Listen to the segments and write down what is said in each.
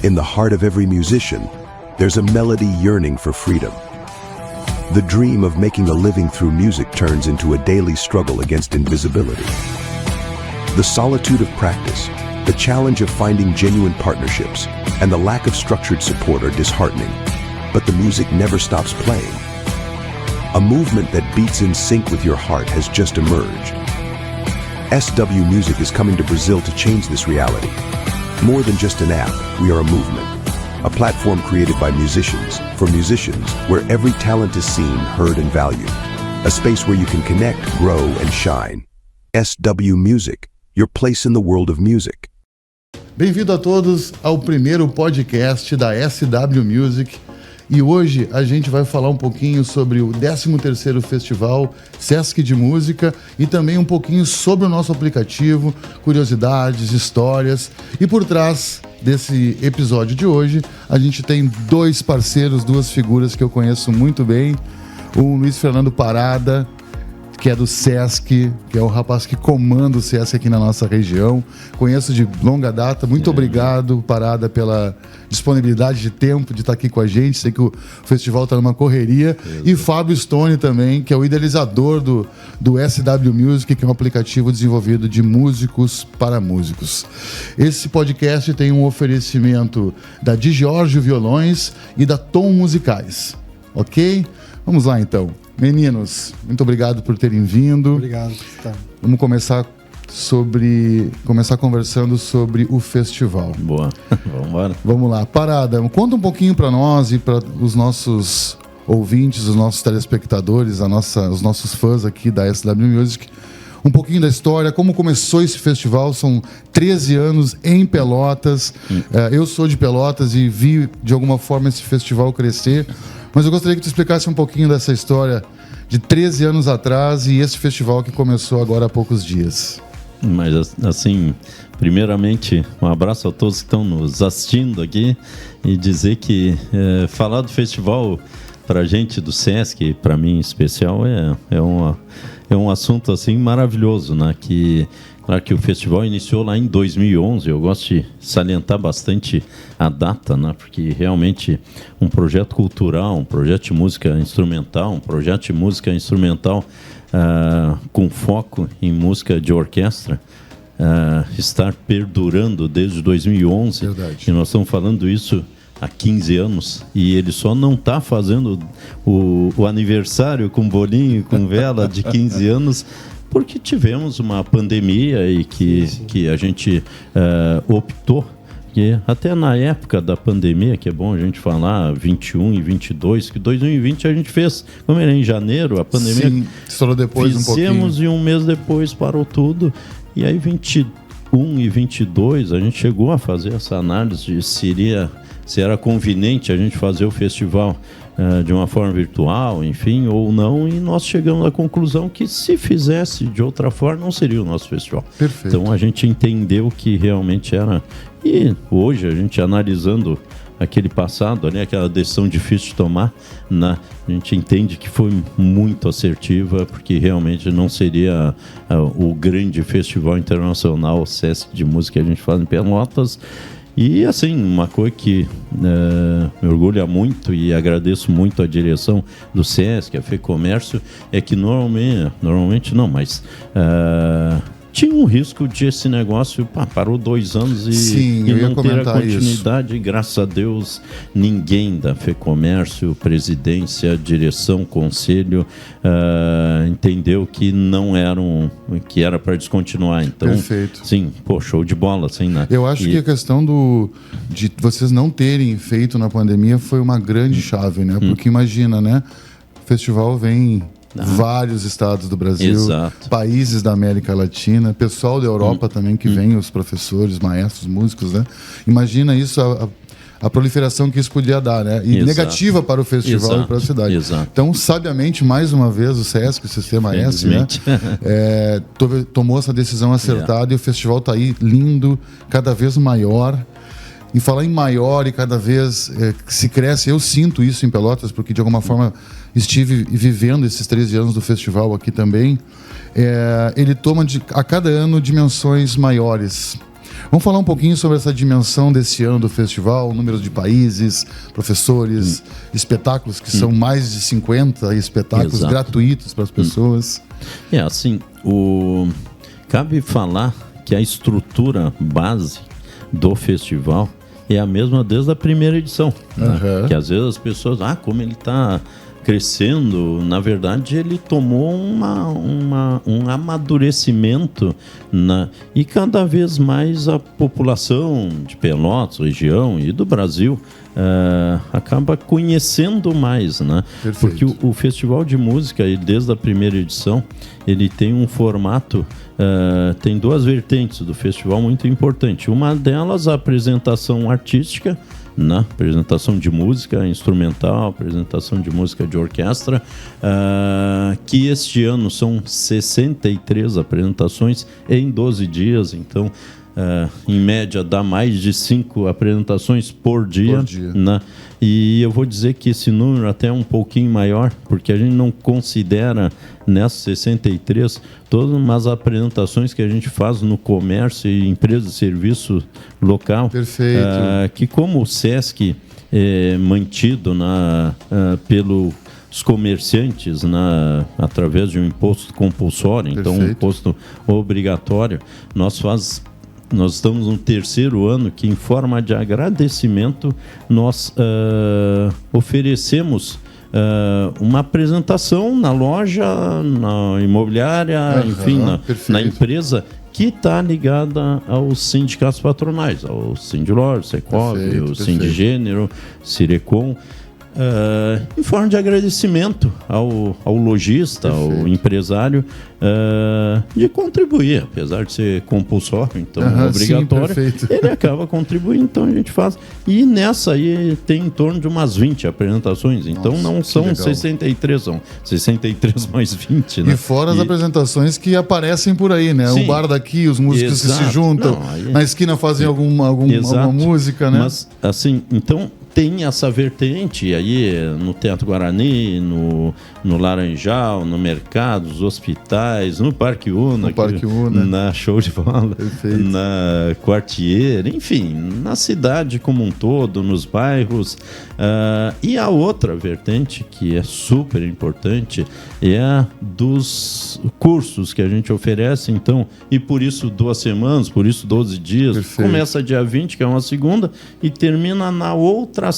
In the heart of every musician, there's a melody yearning for freedom. The dream of making a living through music turns into a daily struggle against invisibility. The solitude of practice, the challenge of finding genuine partnerships, and the lack of structured support are disheartening. But the music never stops playing. A movement that beats in sync with your heart has just emerged. SW Music is coming to Brazil to change this reality. More than just an app, we are a movement. A platform created by musicians, for musicians, where every talent is seen, heard, and valued. A space where you can connect, grow, and shine. SW Music, your place in the world of music. Bem-vindo a todos ao primeiro podcast da SW Music. E hoje a gente vai falar um pouquinho sobre o 13º Festival Sesc de Música e também um pouquinho sobre o nosso aplicativo, curiosidades, histórias. E por trás desse episódio de hoje, a gente tem dois parceiros, duas figuras que eu conheço muito bem. O Luiz Fernando Parada, que é do Sesc, que é o rapaz que comanda o Sesc aqui na nossa região. Conheço de longa data. Muito obrigado, Parada, pela disponibilidade de tempo de estar aqui com a gente. Sei que o festival está numa correria. E Fábio Stone também, que é o idealizador do SW Music, que é um aplicativo desenvolvido de músicos para músicos. Esse podcast tem um oferecimento da Di Giorgio Violões e da Tom Musicais. Ok? Vamos lá, então. Meninos, muito obrigado por terem vindo. Obrigado. Tá. Vamos começar conversando sobre o festival. Boa, vamos embora. Vamos lá, Parada, conta um pouquinho para nós e para os nossos ouvintes, os nossos telespectadores, os nossos fãs aqui da SW Music, um pouquinho da história, como começou esse festival. São 13 anos em Pelotas. Eu sou de Pelotas e vi de alguma forma esse festival crescer. Mas eu gostaria que tu explicasse um pouquinho dessa história de 13 anos atrás e esse festival que começou agora há poucos dias. Mas assim, primeiramente, um abraço a todos que estão nos assistindo aqui e dizer que falar do festival pra gente do Sesc, para mim em especial, é um assunto assim maravilhoso, né? Claro que o festival iniciou lá em 2011, eu gosto de salientar bastante a data, né? Porque realmente um projeto cultural, um projeto de música instrumental, com foco em música de orquestra, estar perdurando desde 2011. Verdade. E nós estamos falando isso há 15 anos e ele só não está fazendo o aniversário com bolinho e com vela de 15 anos porque tivemos uma pandemia e que a gente optou, que até na época da pandemia, que é bom a gente falar, 21 e 22, que 2020 a gente fez, como era em janeiro, a pandemia. Sim, estourou depois fizemos e um mês depois parou tudo. E aí 21 e 22 a gente chegou a fazer essa análise de se era conveniente a gente fazer o festival de uma forma virtual, enfim, ou não, e nós chegamos à conclusão que se fizesse de outra forma não seria o nosso festival. Perfeito. Então a gente entendeu que realmente era, e hoje a gente analisando aquele passado, né, aquela decisão difícil de tomar, a gente entende que foi muito assertiva, porque realmente não seria o grande festival internacional Sesc de música que a gente faz em Pelotas. E assim, uma coisa que me orgulha muito e agradeço muito a direção do Sesc, a FEComércio, é que normalmente não, mas tinha um risco de esse negócio parou 2 anos e não ter a continuidade. Isso. Graças a Deus, ninguém da FEComércio, presidência, direção, conselho, entendeu que não que era para descontinuar. Então, perfeito. Sim, show de bola. Assim, né? Eu acho que a questão de vocês não terem feito na pandemia foi uma grande chave, né? Porque imagina, né? O festival vem vários estados do Brasil, exato, países da América Latina, pessoal da Europa também que vem, os professores, maestros, músicos, né? Imagina isso, a proliferação que isso podia dar, né? E negativa para o festival e para a cidade. Exato. Então, sabiamente, mais uma vez, o Sesc, o Sistema S, né? Tomou essa decisão acertada e o festival está aí lindo, cada vez maior. E falar em maior e cada vez se cresce, eu sinto isso em Pelotas, porque de alguma forma estive vivendo esses 13 anos do festival aqui também. Ele toma a cada ano dimensões maiores. Vamos falar um pouquinho sobre essa dimensão desse ano do festival, o número de países, professores, espetáculos, que são mais de 50 espetáculos Exato. gratuitos para as pessoas. Assim, cabe falar que a estrutura base do festival é a mesma desde a primeira edição. Né? Que às vezes as pessoas, como ele está crescendo, na verdade ele tomou um amadurecimento, e cada vez mais a população de Pelotas, região e do Brasil acaba conhecendo mais, né? Porque o Festival de Música, desde a primeira edição, ele tem um formato, tem duas vertentes do festival muito importante. Uma delas, a apresentação artística, apresentação de música instrumental, apresentação de música de orquestra, que este ano são 63 apresentações em 12 dias, então em média dá mais de 5 apresentações por dia. E eu vou dizer que esse número até é um pouquinho maior, porque a gente não considera nessas 63 todas as apresentações que a gente faz no comércio e empresa de serviço local. Perfeito. Que como o SESC é mantido pelos comerciantes através de um imposto compulsório, então um imposto obrigatório, nós estamos no terceiro ano que, em forma de agradecimento, nós oferecemos uma apresentação na loja, na imobiliária, enfim, na empresa que está ligada aos sindicatos patronais, ao Sindilor, Secov, o Sindigênero, Cirecom, em forma de agradecimento ao lojista, ao empresário, de contribuir, apesar de ser compulsório, então obrigatório, ele acaba contribuindo, então a gente faz. E nessa aí tem em torno de umas 20 apresentações, então não são 63, são 63 mais 20, né? E fora as apresentações que aparecem por aí, né? Sim. O bar daqui, os músicos que se juntam, na esquina fazem alguma música, né? Mas, assim, então tem essa vertente aí no Teatro Guarani, no Laranjal, no Mercado, nos hospitais, no Parque Una, na Show de Bola, na Quartier, enfim, na cidade como um todo, nos bairros. E a outra vertente, que é super importante, é a dos cursos que a gente oferece, então, e por isso 2 semanas, por isso 12 dias. Começa dia 20, que é uma segunda, e termina na outra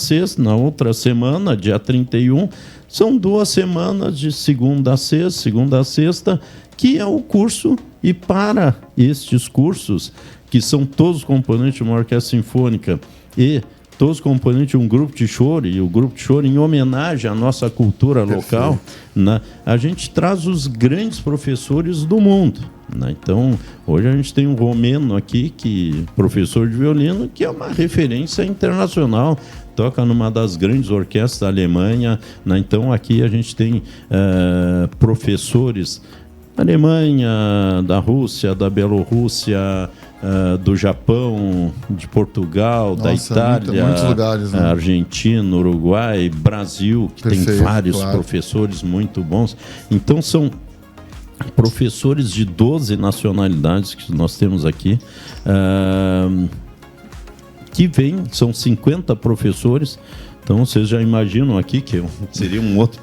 semana, dia 31, são 2 semanas de segunda a sexta, que é o curso, e para estes cursos, que são todos componentes de uma orquestra sinfônica e todos componentes de um grupo de choro, e o grupo de choro em homenagem à nossa cultura local, a gente traz os grandes professores do mundo. Então, hoje a gente tem um romeno aqui, professor de violino, que é uma referência internacional, toca numa das grandes orquestras da Alemanha. Então, aqui a gente tem professores da Alemanha, da Rússia, da Bielorrússia, do Japão, de Portugal, da Itália, muitos lugares, né? Argentina, Uruguai, Brasil, que tem vários professores muito bons. Então, são professores de 12 nacionalidades que nós temos aqui, que vêm, são 50 professores. Então, vocês já imaginam aqui que seria um outro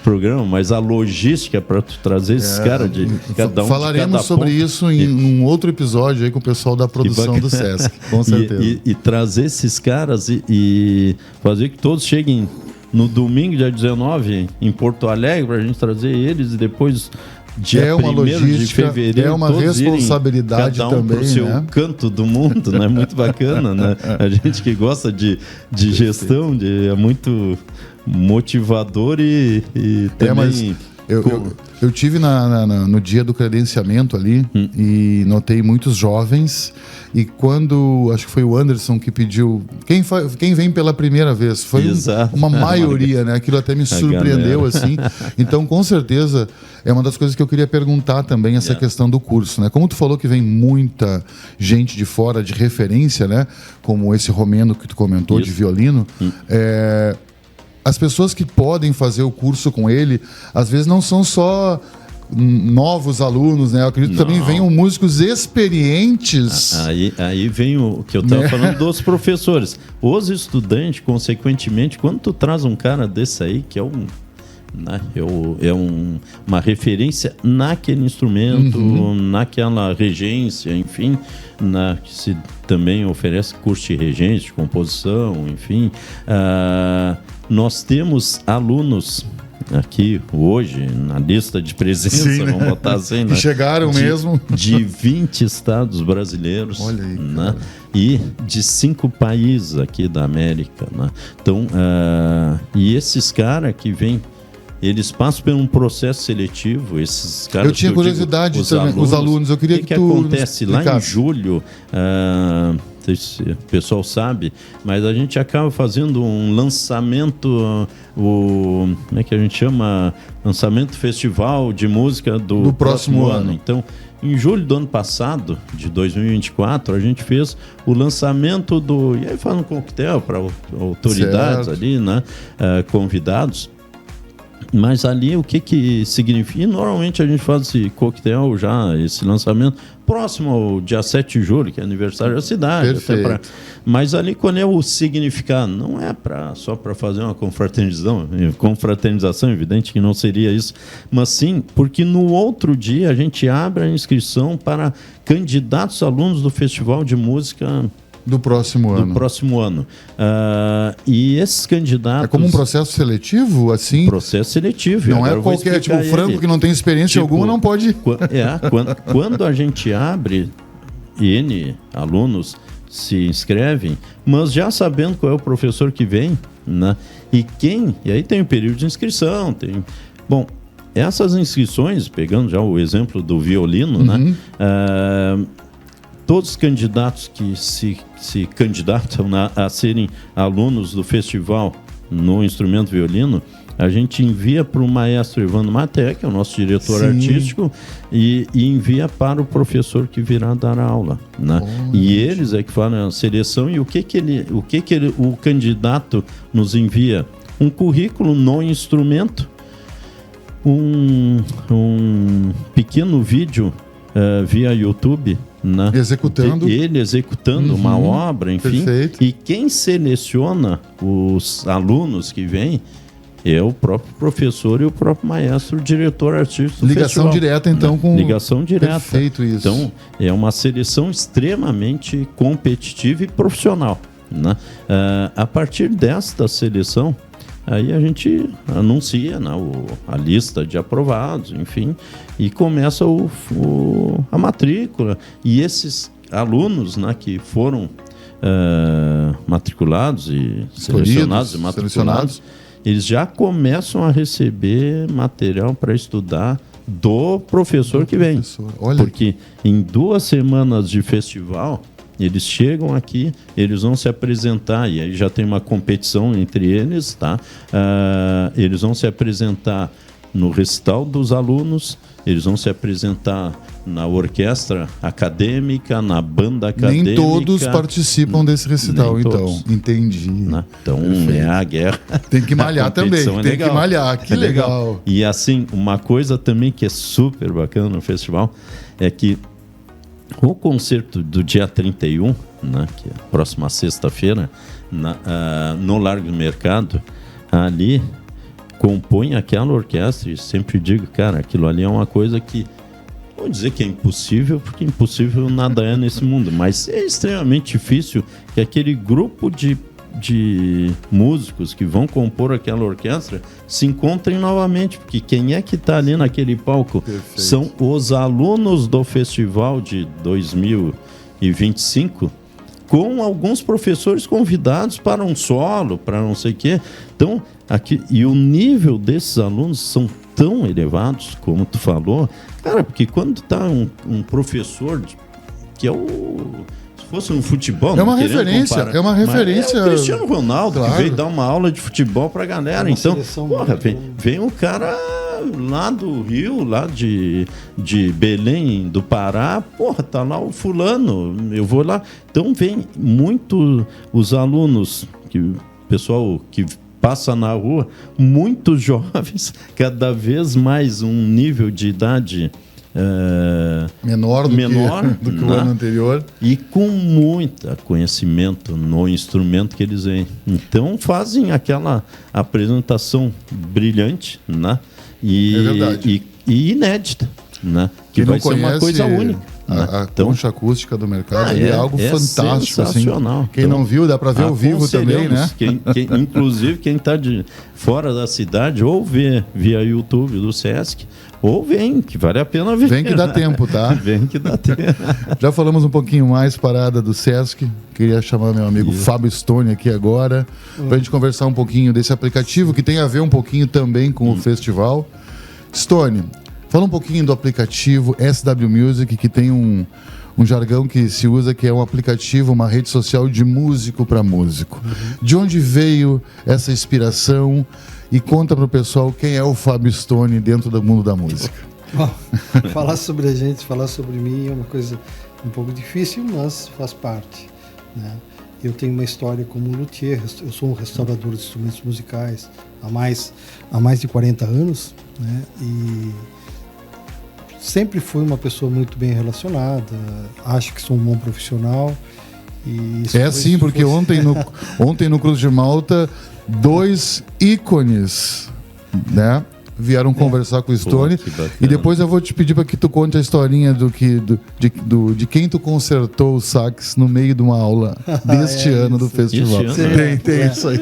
programa, mas a logística para trazer esses caras de cada um. Falaremos sobre isso em um outro episódio aí com o pessoal da produção do SESC, com certeza. E trazer esses caras e fazer que todos cheguem no domingo, dia 19, em Porto Alegre, para a gente trazer eles, e depois dia 1º de fevereiro, é uma responsabilidade cada um também, pro seu canto do mundo, né? Muito bacana, né? A gente que gosta de gestão, é muito motivador e também... Eu tive no dia do credenciamento ali e notei muitos jovens, e quando, acho que foi o Anderson que pediu, quem vem pela primeira vez, foi uma maioria, né? Aquilo até me surpreendeu, assim. Então, com certeza, é uma das coisas que eu queria perguntar também, essa questão do curso, né? Como tu falou que vem muita gente de fora de referência, né? Como esse romeno que tu comentou, de violino, as pessoas que podem fazer o curso com ele, às vezes não são só novos alunos, né? Eu acredito que também venham músicos experientes. Aí vem o que eu estava falando dos professores. Os estudantes, consequentemente, quando tu traz um cara desse aí, que é uma referência naquele instrumento, naquela regência, enfim, que se também oferece curso de regência, de composição, enfim. Nós temos alunos aqui hoje, na lista de presença, Sim, vamos botar assim, né? Chegaram mesmo. De 20 estados brasileiros. Olha aí, né? E de 5 países aqui da América. Né? Então, e esses caras que vêm, eles passam por um processo seletivo, esses caras. Eu tinha curiosidade também, os alunos, eu queria que tu acontece lá em julho, não sei se o pessoal sabe, mas a gente acaba fazendo um lançamento, como é que a gente chama? Lançamento festival de música do próximo ano. Então, em julho do ano passado, de 2024, a gente fez o lançamento e aí faz um coquetel para autoridades ali, né? Convidados. Mas ali o que significa? E normalmente a gente faz esse coquetel já, esse lançamento, próximo ao dia 7 de julho, que é aniversário da cidade. Mas ali qual é o significado? Não é só para fazer uma confraternização, evidente que não seria isso, mas sim porque no outro dia a gente abre a inscrição para candidatos alunos do Festival de Música do próximo ano. E esses candidatos... É como um processo seletivo, assim? Processo seletivo. Não é qualquer, tipo, o frango que não tem experiência alguma não pode... Quando a gente abre, N alunos se inscrevem, mas já sabendo qual é o professor que vem, né? E aí tem o período de inscrição, Bom, essas inscrições, pegando já o exemplo do violino, né? Todos os candidatos que se candidatam a serem alunos do festival no instrumento violino, a gente envia para o maestro Evandro Maté, que é o nosso diretor artístico, e envia para o professor que virá dar a aula. Né? E eles é que fazem a seleção. E o candidato nos envia? Um currículo no instrumento, um pequeno vídeo via YouTube, né? Ele executando uma obra, enfim. Perfeito. E quem seleciona os alunos que vêm é o próprio professor e o próprio maestro, o diretor artístico do Ligação festival. Direta, então, com... Ligação direta. Perfeito isso. Então, é uma seleção extremamente competitiva e profissional. Né? A partir desta seleção, aí a gente anuncia, né, a lista de aprovados, enfim, e começa a matrícula. E esses alunos, né, que foram matriculados e selecionados, eles já começam a receber material para estudar do professor que vem. Porque em 2 semanas de festival, eles chegam aqui, eles vão se apresentar, e aí já tem uma competição entre eles, tá? Eles vão se apresentar no recital dos alunos, eles vão se apresentar na orquestra acadêmica, na banda acadêmica. Nem todos participam desse recital, então. Todos. Entendi. Né? Então, é a guerra. Tem que malhar também, tem que malhar. Que legal. E assim, uma coisa também que é super bacana no festival é que o concerto do dia 31, né, que é a próxima sexta-feira, no Largo do Mercado, ali compõe aquela orquestra, e sempre digo, cara, aquilo ali é uma coisa que, vou dizer que é impossível, porque impossível nada é nesse mundo, mas é extremamente difícil que aquele grupo de músicos que vão compor aquela orquestra se encontrem novamente, porque quem é que está ali naquele palco? Perfeito. São os alunos do festival de 2025, com alguns professores convidados para um solo, para não sei o quê. Então, e o nível desses alunos são tão elevados, como tu falou, cara, porque quando está um professor que é se fosse no futebol... É uma referência, comparar, é uma referência... É o Cristiano Ronaldo, claro, que veio dar uma aula de futebol pra galera. Então, porra, vem um cara lá do Rio, lá de Belém, do Pará, porra, tá lá o fulano, eu vou lá. Então, vem muito os alunos, o pessoal que passa na rua, muitos jovens, cada vez mais um nível de idade menor do que o né? ano anterior. E com muito conhecimento no instrumento que eles veem. Então fazem aquela apresentação brilhante, né? É verdade. E inédita, né? Que vai ser uma coisa única. A então, concha acústica do mercado é algo fantástico. Sensacional. Assim. Quem não viu, dá para ver ao vivo também, né? Inclusive, quem está fora da cidade, ou vê via YouTube do Sesc, ou vem, que vale a pena ver. Vem que dá tempo, tá? Vem que dá tempo. Já falamos um pouquinho mais parada do Sesc. Queria chamar meu amigo Fábio Stone aqui agora, para a gente conversar um pouquinho desse aplicativo, que tem a ver um pouquinho também com o festival. Stone, fala um pouquinho do aplicativo SW Music, que tem um jargão que se usa, que é um aplicativo, uma rede social de músico para músico. De onde veio essa inspiração? E conta para o pessoal quem é o Fábio Stone dentro do mundo da música. Bom, falar sobre a gente, falar sobre mim é uma coisa um pouco difícil, mas faz parte, né? Eu tenho uma história como luthier, eu sou um restaurador de instrumentos musicais há mais de 40 anos, né? E sempre fui uma pessoa muito bem relacionada, acho que sou um bom profissional. E sim, porque ontem no Cruz de Malta, 2 ícones, né, vieram conversar com o Stone. E depois eu vou te pedir para que tu conte a historinha de quem tu consertou o sax no meio de uma aula deste ano do festival. Tem isso aí.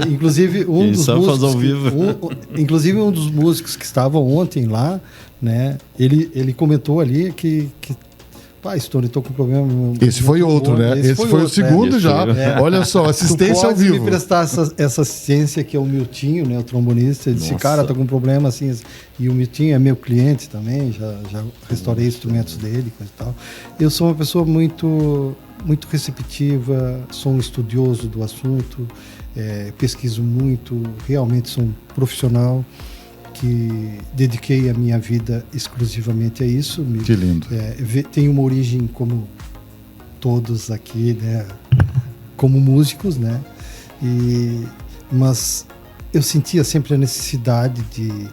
Inclusive um dos músicos, ao vivo. Inclusive um dos músicos que estavam ontem lá, né, ele comentou ali que Stone, estou com problema. Esse foi outro, né? Esse foi o segundo já. Olha só, assistência ao vivo. Me prestar essa assistência, que é o Miltinho, né, o trombonista. Ele disse, cara, tô com um problema assim. E o Miltinho é meu cliente também, já restaurei instrumentos dele e tal. Eu sou uma pessoa muito receptiva, sou um estudioso do assunto, pesquiso muito, realmente sou um profissional que dediquei a minha vida exclusivamente a isso. Que lindo. Tenho uma origem como todos aqui, né, como músicos, né, mas eu sentia sempre a necessidade de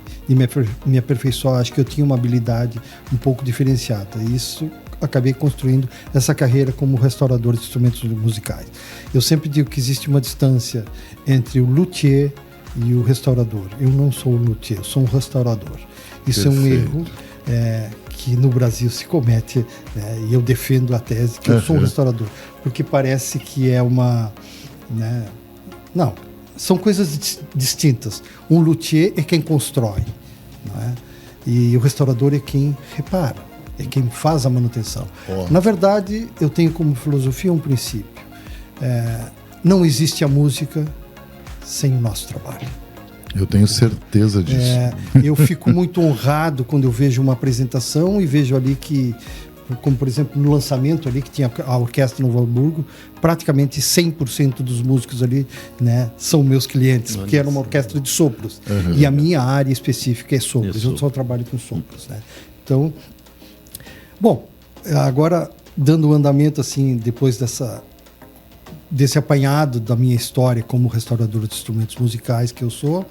me aperfeiçoar. Acho que eu tinha uma habilidade um pouco diferenciada, e isso acabei construindo essa carreira como restaurador de instrumentos musicais. Eu sempre digo que existe uma distância entre o luthier e o restaurador. Eu não sou um luthier, eu sou um restaurador. Isso é um erro que no Brasil se comete, né? E eu defendo a tese que eu sou um restaurador, porque parece que é uma... né? Não, são coisas distintas. Um luthier é quem constrói, não é? E o restaurador é quem repara, é quem faz a manutenção. Na verdade, eu tenho como filosofia um princípio. Não existe a música sem o nosso trabalho. Eu tenho certeza disso. Eu fico muito honrado quando eu vejo uma apresentação e vejo ali que, como por exemplo no lançamento ali que tinha a Orquestra Novo Hamburgo, praticamente 100% dos músicos ali, né, são meus clientes, porque era uma orquestra de sopros. E a minha área específica é sopros. Eu só trabalho com sopros, né? Então, bom, agora dando andamento assim, depois desse apanhado da minha história como restaurador de instrumentos musicais que eu sou,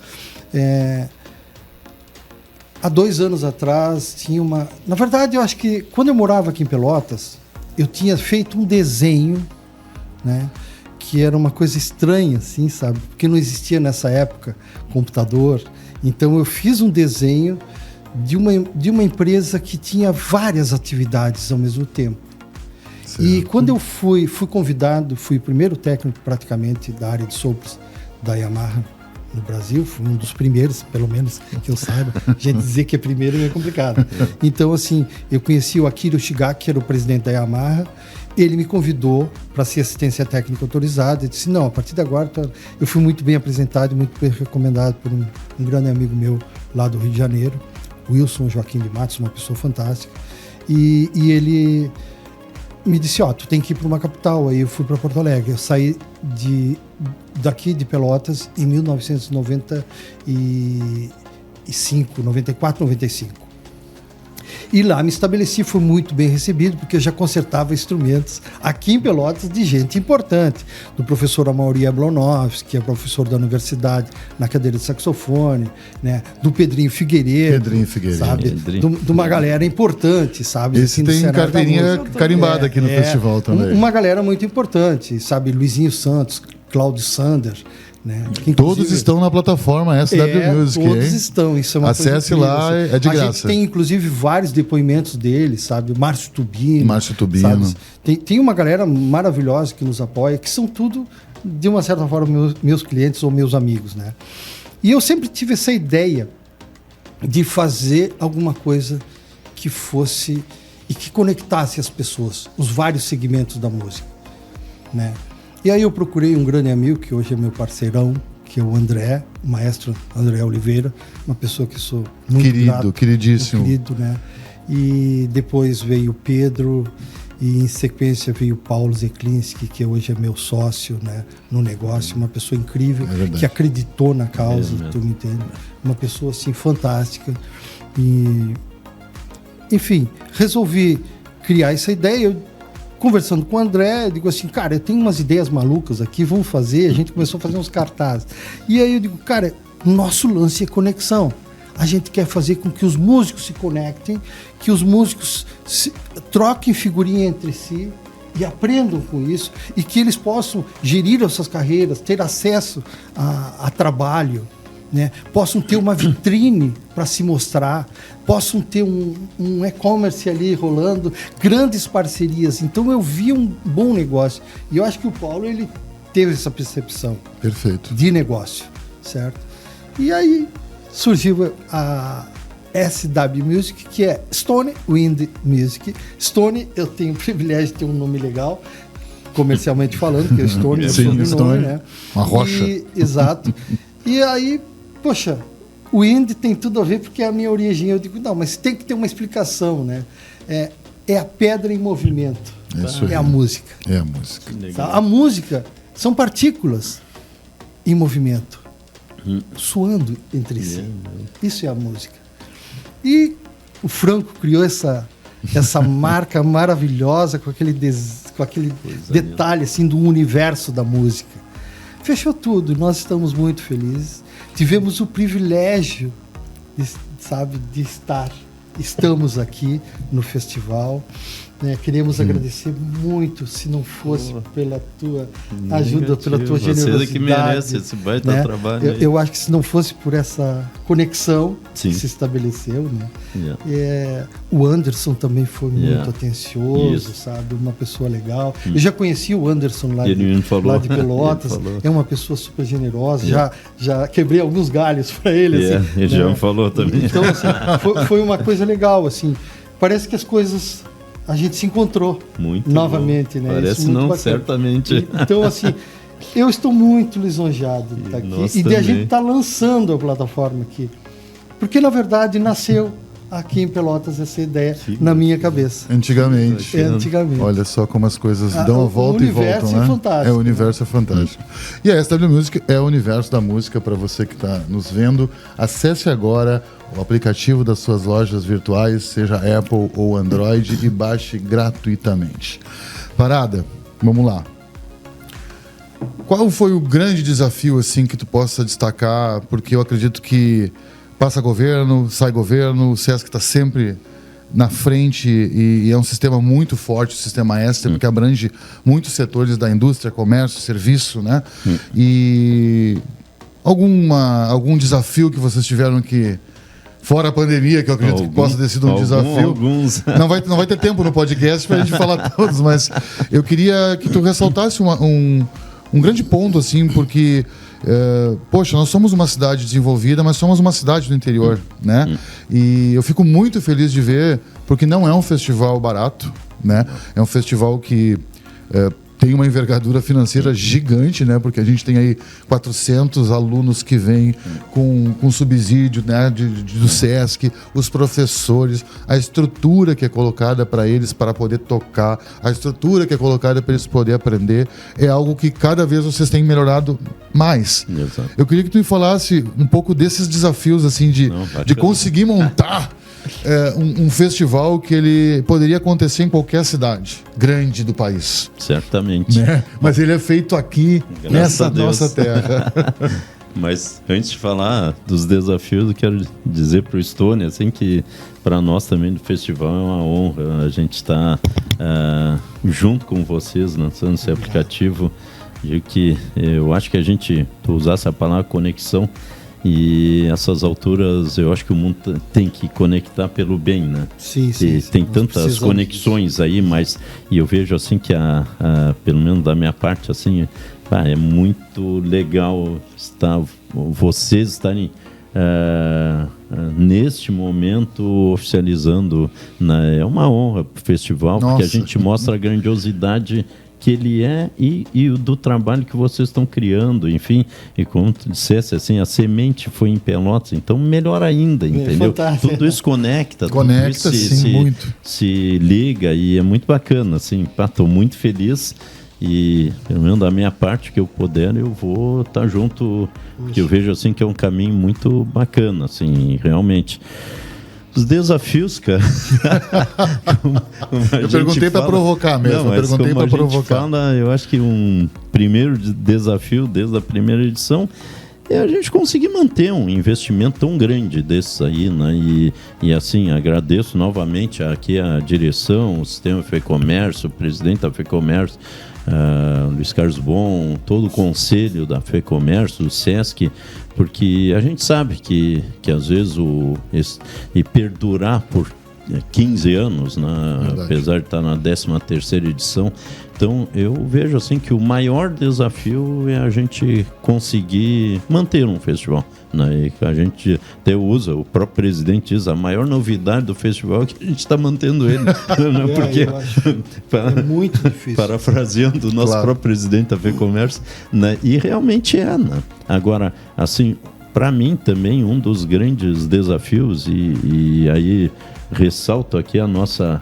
há 2 anos atrás tinha uma... Na verdade, eu acho que quando eu morava aqui em Pelotas, eu tinha feito um desenho, né, que era uma coisa estranha, assim, sabe? Porque não existia nessa época computador. Então eu fiz um desenho de uma empresa que tinha várias atividades ao mesmo tempo. Certo. E quando eu fui convidado, fui o primeiro técnico praticamente da área de sopros da Yamaha no Brasil, fui um dos primeiros, pelo menos que eu saiba. A gente dizer que é primeiro é complicado. Então, assim, eu conheci o Akira Shigaki, que era o presidente da Yamaha. Ele me convidou para ser assistência técnica autorizada. Eu disse, não, a partir de agora eu fui muito bem apresentado, muito bem recomendado por um grande amigo meu lá do Rio de Janeiro, Wilson Joaquim de Matos, uma pessoa fantástica. E ele me disse, tu tem que ir para uma capital. Aí eu fui para Porto Alegre. Eu saí daqui de Pelotas em 1995, 94, 95. E lá me estabeleci, fui muito bem recebido, porque eu já consertava instrumentos aqui em Pelotas de gente importante, do professor Amaury Ablonovski, que é professor da universidade na cadeira de saxofone, né? Do Pedrinho Figueiredo, sabe? De uma galera importante, sabe? Esse assim, tem carteirinha carimbada aqui no festival também. Uma galera muito importante, sabe? Luizinho Santos, Cláudio Sander, né? Todos estão na plataforma SW Music. Todos estão, isso é uma Acesse coisa lá, incrível, é de graça. A gente tem, inclusive, vários depoimentos deles, sabe? Márcio Tubino. Sabe? Tem uma galera maravilhosa que nos apoia, que são tudo, de uma certa forma, meus clientes ou meus amigos, né? E eu sempre tive essa ideia de fazer alguma coisa que fosse e que conectasse as pessoas, os vários segmentos da música, né? E aí eu procurei um grande amigo, que hoje é meu parceirão, que é o André, o maestro André Oliveira, uma pessoa que sou muito grato, queridíssimo. Querido, né? E depois veio o Pedro, e em sequência veio o Paulo Zeklinski, que hoje é meu sócio, né, no negócio, uma pessoa incrível, que acreditou na causa, tu me entende? Uma pessoa assim fantástica. E, enfim, resolvi criar essa ideia. Eu, conversando com o André, eu digo assim, cara, eu tenho umas ideias malucas aqui, vamos fazer. A gente começou a fazer uns cartazes. E aí eu digo, cara, nosso lance é conexão. A gente quer fazer com que os músicos se conectem, que os músicos troquem figurinha entre si e aprendam com isso, e que eles possam gerir as suas carreiras, ter acesso a trabalho, né? Possam ter uma vitrine para se mostrar, possam ter um e-commerce ali rolando, grandes parcerias. Então eu vi um bom negócio. E eu acho que o Paulo, ele teve essa percepção de negócio, certo? E aí surgiu a SW Music, que é Stone Wind Music. Stone, eu tenho o privilégio de ter um nome legal, comercialmente falando, que é Stone, é o sobrenome, né? Uma rocha. Exato. E aí, poxa, o Wind tem tudo a ver, porque é a minha origem. Eu digo, não, mas tem que ter uma explicação, né? É a pedra em movimento. É a música. É a música. A música são partículas em movimento, suando entre si. Isso é a música. E o Franco criou essa marca maravilhosa com aquele detalhe assim do universo da música. Fechou tudo, nós estamos muito felizes. Tivemos o privilégio de estamos aqui no festival. Né? Queremos agradecer muito, se não fosse pela tua ajuda, pela tua generosidade. Você que merece esse baita trabalho. Eu acho que se não fosse por essa conexão que se estabeleceu, né? O Anderson também foi muito atencioso, sabe? Uma pessoa legal. Eu já conheci o Anderson lá de Pelotas. É uma pessoa super generosa. Já quebrei alguns galhos para ele. Assim, ele já me falou também. Então, assim, foi uma coisa legal. Assim, parece que as coisas... A gente se encontrou novamente, né? Parece não, bacana. Certamente. Então, assim, eu estou muito lisonjeado de estar aqui e de a gente estar lançando a plataforma aqui. Porque, na verdade, nasceu aqui em Pelotas essa ideia na minha cabeça. Antigamente. Olha só como as coisas dão a volta e voltam, né? Fantástico, o universo é fantástico. E a SW Music é o universo da música para você que está nos vendo. Acesse agora o aplicativo das suas lojas virtuais, seja Apple ou Android, e baixe gratuitamente. Parada, vamos lá. Qual foi o grande desafio assim que tu possa destacar? Porque eu acredito que passa governo, sai governo, o Sesc está sempre na frente e é um sistema muito forte, o sistema Extra, porque abrange muitos setores da indústria, comércio, serviço, né? E algum desafio que vocês tiveram que... Fora a pandemia, que eu acredito que possa ter sido um desafio. Alguns. Não vai ter tempo no podcast para a gente falar todos, mas eu queria que tu ressaltasse um grande ponto, assim, porque, poxa, nós somos uma cidade desenvolvida, mas somos uma cidade do interior, né? E eu fico muito feliz de ver, porque não é um festival barato, né? É um festival que... tem uma envergadura financeira gigante, né? Porque a gente tem aí 400 alunos que vêm com subsídio, né? do Sesc, os professores, a estrutura que é colocada para eles para poder tocar, a estrutura que é colocada para eles poderem aprender, é algo que cada vez vocês têm melhorado mais. Exato. Eu queria que tu me falasse um pouco desses desafios, assim, de conseguir montar um festival que ele poderia acontecer em qualquer cidade grande do país. Certamente. Né? Mas ele é feito aqui, Graças nessa a Deus. nossa terra. Mas antes de falar dos desafios, eu quero dizer para o Stone assim, que para nós também do festival é uma honra a gente estar junto com vocês lançando esse aplicativo. Digo que eu acho que a gente, tu usasse a palavra conexão, e essas alturas eu acho que o mundo tem que conectar pelo bem, né? Sim. Tem Nós tantas precisamos conexões disso. aí, mas e eu vejo assim que pelo menos da minha parte assim, é muito legal vocês estarem neste momento oficializando, né? É uma honra pro festival, porque a Nossa. gente mostra a grandiosidade que ele é e do trabalho que vocês estão criando, enfim, e como tu dissesse, assim, a semente foi em Pelotas, então melhor ainda, entendeu? fantástico. Tudo isso conecta, Conecta, tudo isso sim, muito. se liga e é muito bacana, assim, estou muito feliz e, pelo menos da minha parte, que eu puder, eu vou estar junto, que eu vejo, assim, que é um caminho muito bacana, assim, realmente. Os desafios, cara. Eu perguntei para provocar mesmo. Não, Eu perguntei para provocar. Eu acho que um primeiro desafio desde a primeira edição é a gente conseguir manter um investimento tão grande desses aí, né? E assim, agradeço novamente aqui a direção, o Sistema FEComércio, o presidente da FEComércio, Luiz Carlos Bon, todo o conselho da FEComércio, do SESC, porque a gente sabe que às vezes e perdurar por 15 anos, né? Apesar de estar na 13ª edição. Então, eu vejo assim que o maior desafio é a gente conseguir manter um festival, né? E a gente até usa, o próprio presidente diz, a maior novidade do festival é que a gente está mantendo ele. Né? Porque, eu acho é muito difícil. Parafraseando o nosso próprio presidente da FEComércio, né? E realmente é, né? Agora, assim, para mim também um dos grandes desafios, e aí ressalto aqui a nossa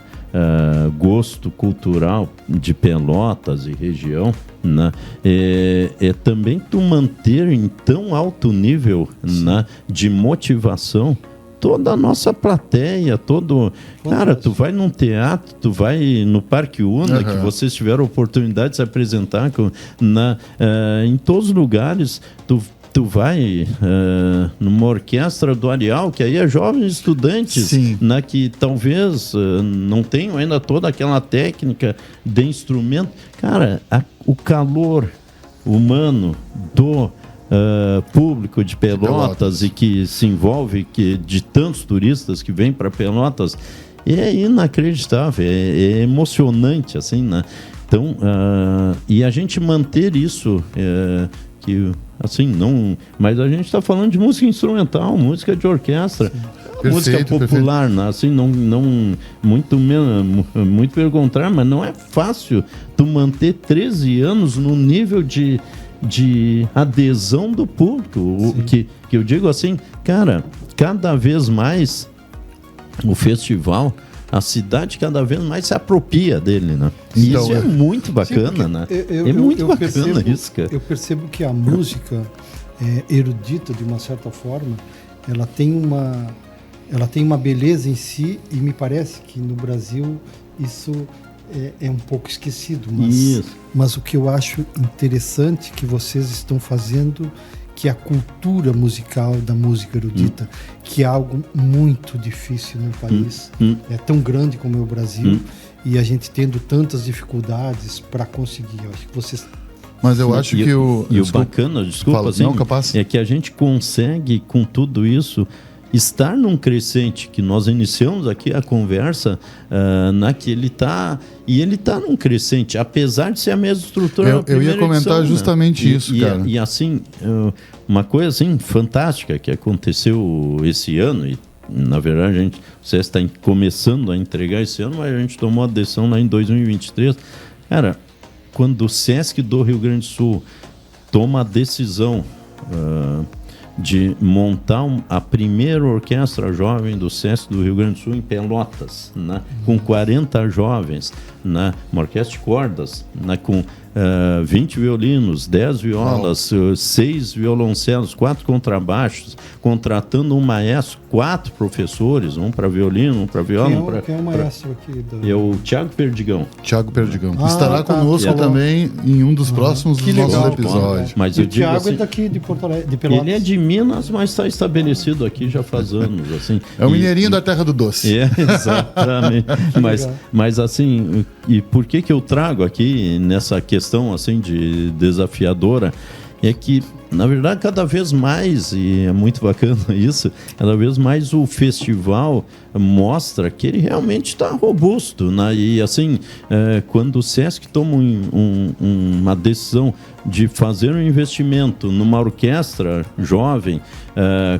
gosto cultural de Pelotas e região, né? É também tu manter em tão alto nível, né, de motivação toda a nossa plateia, Cara, tu vai num teatro, tu vai no Parque Una, que vocês tiveram a oportunidade de se apresentar em todos os lugares, tu vai numa orquestra do Areal, que aí é jovens estudantes, né, que talvez não tenham ainda toda aquela técnica de instrumento. Cara, o calor humano do público de Pelotas e que se envolve de tantos turistas que vêm para Pelotas é inacreditável, é emocionante, assim, né? Então, e a gente manter isso, que assim, não, mas a gente está falando de música instrumental, música de orquestra, música popular, né? Assim, não muito pelo contrário, mas não é fácil tu manter 13 anos no nível de adesão do público, que eu digo assim, cara, cada vez mais o festival, a cidade cada vez mais se apropria dele, né? E Então, isso é muito bacana, né? É muito bacana isso, cara. Eu percebo que a música erudita, de uma certa forma, ela tem uma beleza em si, e me parece que no Brasil isso é um pouco esquecido. Mas o que eu acho interessante que vocês estão fazendo, que é a cultura musical da música erudita, que é algo muito difícil no país, é tão grande como é o Brasil, e a gente tendo tantas dificuldades para conseguir. Eu acho que vocês... Mas eu acho que o bacana, desculpa, assim, é que a gente consegue, com tudo isso, estar num crescente, que nós iniciamos aqui a conversa, que ele está num crescente, apesar de ser a mesma estrutura. Eu ia comentar justamente isso, cara. E assim, uma coisa assim fantástica que aconteceu esse ano, e na verdade você está começando a entregar esse ano, mas a gente tomou a decisão lá em 2023. Cara, quando o SESC do Rio Grande do Sul toma a decisão de montar a primeira orquestra jovem do SESC do Rio Grande do Sul em Pelotas, né, com 40 jovens, né, uma orquestra de cordas, né, com 20 violinos, 10 violas, 6 violoncelos, 4 contrabaixos, contratando um maestro, 4 professores, um para violino, um para viola. Quem é o maestro aqui? É o Thiago Perdigão. Thiago Perdigão. Estará conosco É. também em um dos próximos dos nossos legal. episódios. Mas E eu o digo Thiago assim, é daqui de Porto Alegre, de Pelotas. ele é de Minas, mas está estabelecido aqui já faz anos. Assim. É o mineirinho da terra do doce. É, exatamente. mas assim, e por que eu trago aqui nessa questão assim de desafiadora é que, na verdade, cada vez mais, e é muito bacana isso, cada vez mais o festival mostra que ele realmente está robusto, né? E assim, quando o Sesc toma uma decisão de fazer um investimento numa orquestra jovem,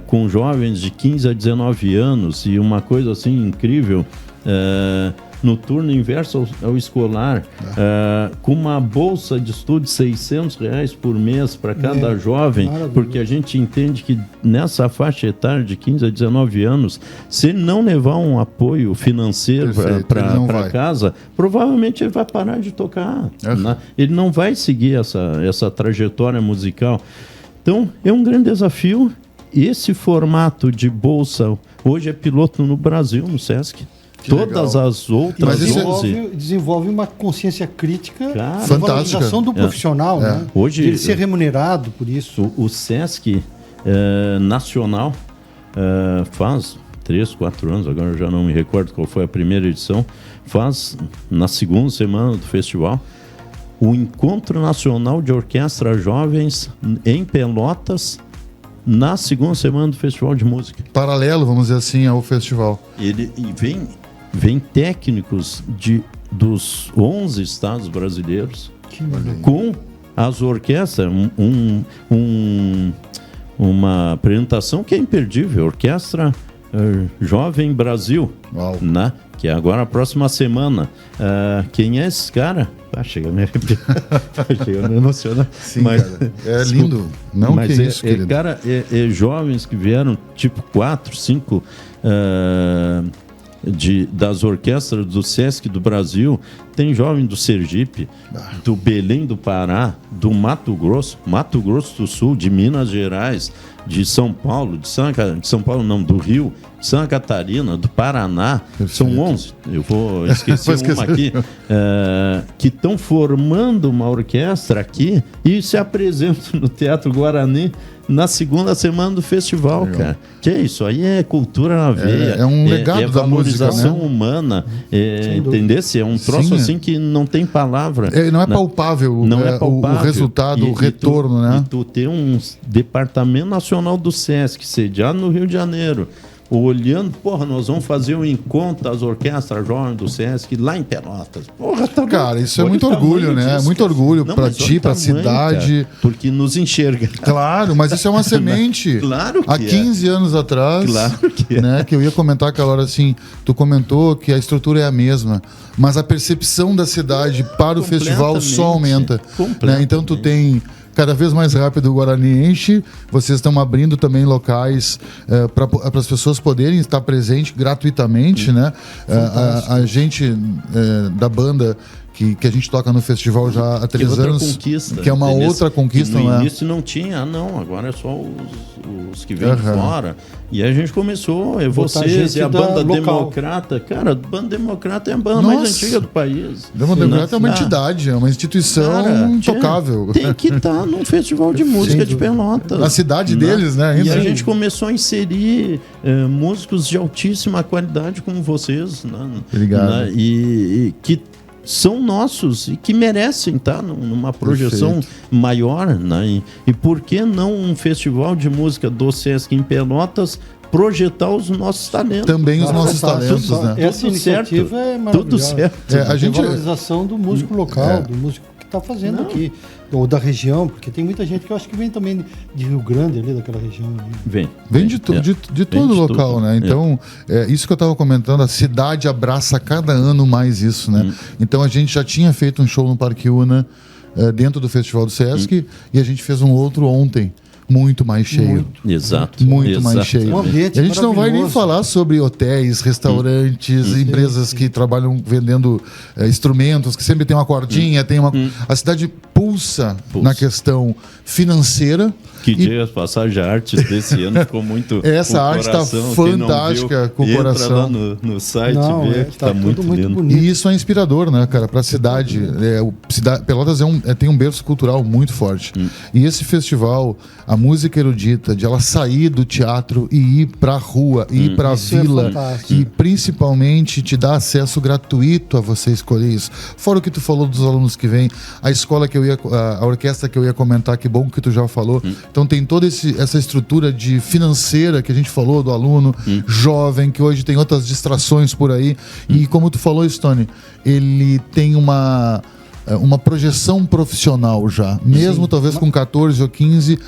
com jovens de 15 a 19 anos, e uma coisa assim incrível, no turno inverso ao escolar, com uma bolsa de estudo de R$600 por mês para cada jovem, maravilhoso. porque a gente entende que nessa faixa etária de 15 a 19 anos, se ele não levar um apoio financeiro para casa, provavelmente ele vai parar de tocar. Né? Ele não vai seguir essa trajetória musical. Então, é um grande desafio. Esse formato de bolsa hoje é piloto no Brasil, no Sesc. Todas as outras desenvolve uma consciência crítica, fantástica, valorização do profissional, né? Hoje, de ele ser remunerado por isso. O Sesc Nacional faz 3, 4 anos, agora eu já não me recordo qual foi a primeira edição, faz na segunda semana do festival o Encontro Nacional de Orquestras Jovens em Pelotas, na segunda semana do Festival de Música. Paralelo, vamos dizer assim, ao festival. Ele vem técnicos dos 11 estados brasileiros com as orquestras, uma apresentação que é imperdível, Orquestra Jovem Brasil, né? Que é agora a próxima semana. Quem é esse cara? Chega a me emocionar. Sim, mas, cara, é lindo. Não mas que isso, querido. Cara, jovens que vieram, tipo 4, 5... das orquestras do Sesc do Brasil, tem jovem do Sergipe, do Belém do Pará, do Mato Grosso do Sul, de Minas Gerais, de São Paulo, de São Paulo não, do Rio, de Santa Catarina, do Paraná. Perfeito. São 11, eu vou esquecer uma aqui, que estão formando uma orquestra aqui e se apresentam no Teatro Guarani na segunda semana do festival, cara. Que é isso aí, é cultura na veia. É um legado da valorização música, né? humana. Entender? É um troço assim que não tem palavra. Não é palpável, não é palpável. O resultado, o retorno, né? E tu ter um departamento nacional do Sesc sediado no Rio de Janeiro, olhando, nós vamos fazer um encontro das orquestras jovens do Sesc lá em Pelotas. Cara, isso é muito orgulho, né? Muito orgulho para ti, para a cidade. Cara, porque nos enxerga. Claro, mas isso é uma semente. Claro que há 15 anos atrás, claro que né? Que eu ia comentar aquela hora assim, tu comentou que a estrutura é a mesma, mas a percepção da cidade para o festival só aumenta. Né? Então tu tem cada vez mais rápido o Guarani enche, vocês estão abrindo também locais para as pessoas poderem estar presentes gratuitamente, né? A gente da banda que a gente toca no festival já há 3 anos, conquista, que é uma outra conquista. No início não tinha, agora é só os que vêm de fora. E a gente começou, vocês e a banda Democrata. Cara, a banda Democrata é a banda mais antiga do país. A banda Democrata é uma entidade, é uma instituição intocável. Tem que estar num festival de música de Pelotas. Na cidade deles, né? E a gente começou a inserir músicos de altíssima qualidade como vocês. Obrigado. E que são nossos e que merecem estar numa projeção maior, né? E por que não um festival de música do Sesc em Pelotas projetar os nossos talentos? Também os nossos talentos, né? Essa iniciativa é maravilhosa. Tudo certo. A gente... valorização do músico local, do músico que está fazendo aqui, ou da região, porque tem muita gente que eu acho que vem também de Rio Grande, ali daquela região. Ali. Vem de todo local, né? Então, isso que eu estava comentando, a cidade abraça cada ano mais isso, né? Então, a gente já tinha feito um show no Parque Una, dentro do Festival do Sesc, e a gente fez um outro ontem, muito mais cheio. Muito mais cheio. Um ambiente a gente não vai nem falar sobre hotéis, restaurantes, empresas que trabalham vendendo instrumentos, que sempre tem uma cordinha, tem uma... A cidade pulsa na questão financeira. Que diga as passagens, a arte desse ano ficou muito. Essa o arte está coração, fantástica com o entra coração. Lá no site, Não, vê que tá está muito tudo muito lindo. bonito. E isso é inspirador, né, cara, para a cidade. Pelotas tem um berço cultural muito forte. E esse festival, a música erudita, de ela sair do teatro e ir para a rua, ir para a Isso é vila, fantástico. e principalmente te dá acesso gratuito a você escolher isso. Fora o que tu falou dos alunos que vêm, a escola que eu ia, a orquestra que eu ia comentar, que bom que tu já falou. Então tem toda essa estrutura de financeira que a gente falou do aluno jovem, que hoje tem outras distrações por aí. E como tu falou, Stone, ele tem uma projeção profissional já, mesmo talvez com 14 ou 15,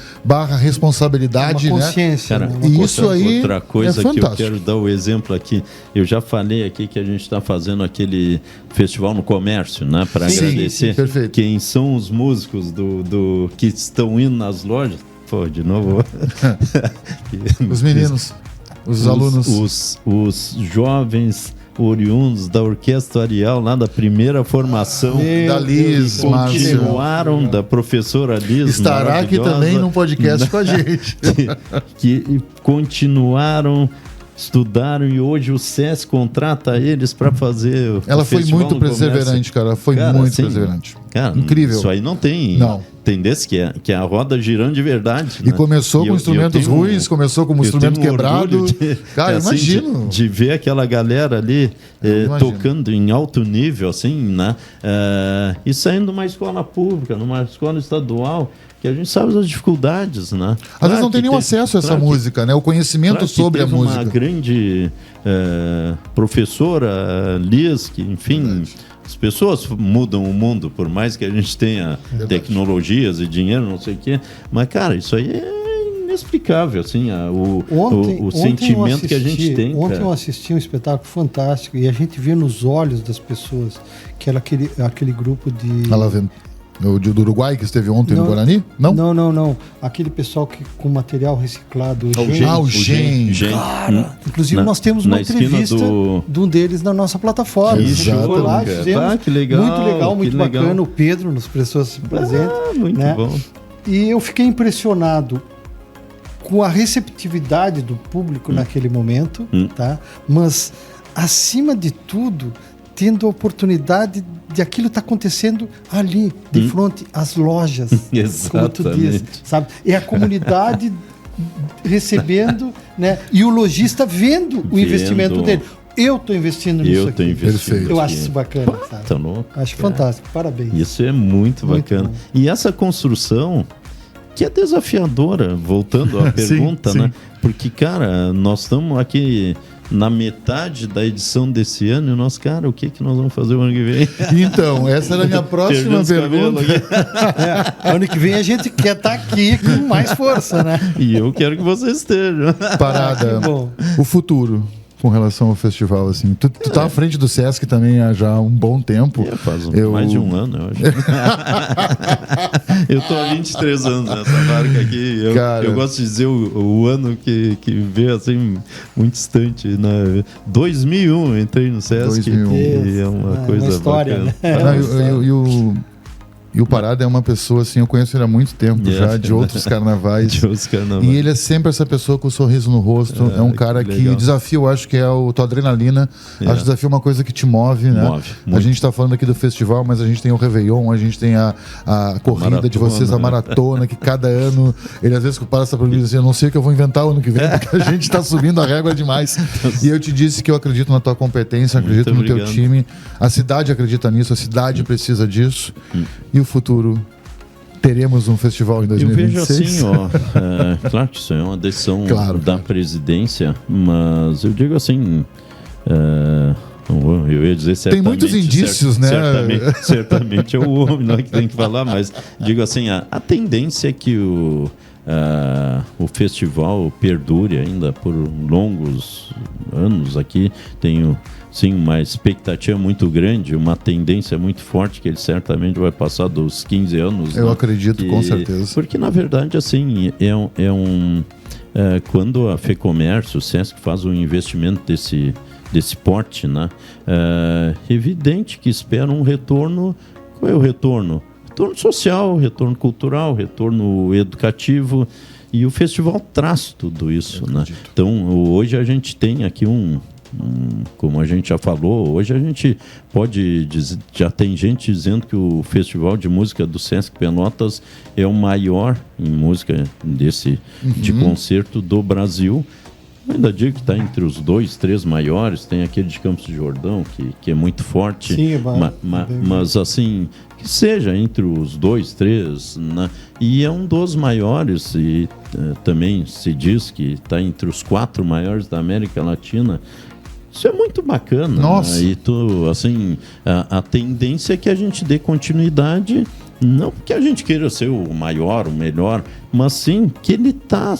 responsabilidade, Uma né? consciência. Cara, né? E isso aí outra coisa é que eu fantástico. quero dar o exemplo aqui. Eu já falei aqui que a gente está fazendo aquele festival no comércio, né? Para Sim, agradecer sim, perfeito. quem são os músicos que estão indo nas lojas. Pô, de novo. Os meninos, os alunos. Os jovens oriundos da Orquestra Arial, lá da primeira formação. Da Liz, Márcio. Continuaram, da professora Liz. Estará aqui maravilhosa, também num podcast com a gente. que continuaram, estudaram e hoje o SESC contrata eles para fazer o Ela foi festival muito no comércio. perseverante, cara. Foi Cara, muito assim, perseverante. Cara, Incrível. Isso aí não tem. Não. Tem desse que é a roda girando de verdade. E né? começou com instrumentos tenho ruins, começou com um eu instrumento tenho quebrado. orgulho Cara, assim, imagino. De ver aquela galera ali imagino. tocando em alto nível, assim, né? E saindo de uma escola pública, numa escola estadual, que a gente sabe das dificuldades, né? Às vezes não tem nenhum acesso a essa música, né? O conhecimento sobre a música. Uma grande professora, Liz, que, enfim, Verdade. as pessoas mudam o mundo, por mais que a gente tenha tecnologias e dinheiro, não sei o quê. Mas, cara, isso aí é inexplicável, assim, o sentimento que a gente tem. Ontem cara. eu assisti um espetáculo fantástico e a gente vê nos olhos das pessoas que era aquele grupo de... Ela vem. O do Uruguai que esteve ontem no Não. Guarani? Não? Não. Aquele pessoal que com material reciclado. o Gen. Inclusive, nós temos uma na esquina entrevista de um deles na nossa plataforma. Exatamente. A gente foi lá, fizemos. Que legal, Muito legal, muito que bacana. legal. O Pedro nos prestou esse presente. Muito né? bom. E eu fiquei impressionado com a receptividade do público naquele momento, tá? Mas, acima de tudo, tendo a oportunidade de aquilo estar acontecendo ali, de frente às lojas. Como tu diz, Exatamente. sabe? É a comunidade recebendo, né? E o lojista vendo o investimento dele. Eu estou investindo nisso Eu aqui. estou investindo. Perfeito. Eu acho isso bacana, sabe? Tá louco. Acho fantástico. Parabéns. Isso é muito bacana. bom. E essa construção que é desafiadora, voltando à Sim, pergunta, sim. né? Porque, cara, nós estamos aqui na metade da edição desse ano e nós, cara, o que nós vamos fazer o ano que vem? Então, essa era a minha próxima Perdendo os cabelos pergunta. aqui. Ano que vem a gente quer estar aqui com mais força, né? E eu quero que vocês estejam. Parada. Que bom. O futuro com relação ao festival, assim. Tu tá à frente do Sesc também há já um bom tempo. Faz mais de um ano, eu acho. Eu tô há 23 anos nessa marca aqui. Cara. Eu gosto de dizer o ano que veio assim, muito distante. Né? 2001 eu entrei no Sesc. 2001. E é uma coisa uma história, bacana. né? E o Parada é uma pessoa, assim, eu conheço ele há muito tempo já, de outros carnavais. De outros carnavais. E ele é sempre essa pessoa com o sorriso no rosto. É um cara que legal. desafia, eu acho que é a tua adrenalina. Acho que desafio é uma coisa que te move, né? Move, A muito. gente está falando aqui do festival, mas a gente tem o Réveillon, a gente tem a corrida Maratona, de vocês, a né? maratona, que cada ano, ele às vezes passa para mim assim, eu não sei o que eu vou inventar o ano que vem, porque a gente está subindo a régua demais. E eu te disse que eu acredito na tua competência, acredito no teu obrigado. time. A cidade acredita nisso, a cidade precisa disso. E o futuro? Teremos um festival em Eu 2026? vejo assim, claro que isso é uma decisão da presidência, mas eu digo assim, eu ia dizer certamente... Tem muitos indícios, né? Certamente é o homem lá que tem que falar, mas digo assim, a tendência é que o festival perdure ainda por longos anos aqui. Tenho, sim, uma expectativa muito grande, uma tendência muito forte que ele certamente vai passar dos 15 anos. Eu né? acredito, com certeza. Porque, na verdade, assim, quando a FEComércio, o Sesc, faz um investimento desse porte, né? É evidente que espera um retorno. Qual é o retorno? retorno social, retorno cultural, retorno educativo. E o festival traz tudo isso, né? Então, hoje a gente tem aqui como a gente já falou, hoje a gente pode dizer, já tem gente dizendo que o Festival de Música do Sesc Pelotas é o maior em música de concerto do Brasil. Eu ainda digo que está entre os 2, 3 maiores. Tem aquele de Campos do Jordão, que é muito forte. Sim, mas assim, que seja entre os 2, 3, né? E é um dos maiores, e também se diz que está entre os 4 maiores da América Latina. Isso é muito bacana. Nossa. Né? E assim, a tendência é que a gente dê continuidade, não porque a gente queira ser o maior, o melhor, mas sim que ele está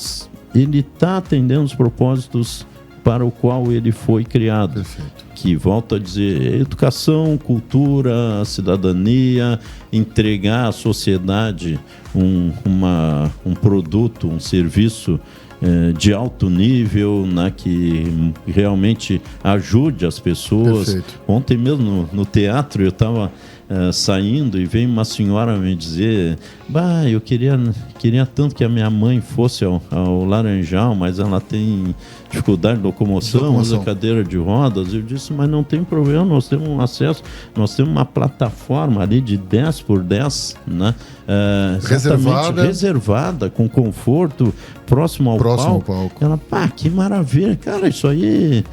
atendendo os propósitos para o qual ele foi criado. Perfeito. Que, volto a dizer, educação, cultura, cidadania, entregar à sociedade um produto, um serviço de alto nível, né, que realmente ajude as pessoas. Perfeito. Ontem mesmo no teatro eu estava saindo e veio uma senhora me dizer: eu queria tanto que a minha mãe fosse ao Laranjal, mas ela tem dificuldade de locomoção, usa cadeira de rodas. Eu disse: mas não tem problema, nós temos um acesso, nós temos uma plataforma ali de 10 por 10, né? Reservada, com conforto, próximo ao palco. Ela, que maravilha, cara, isso aí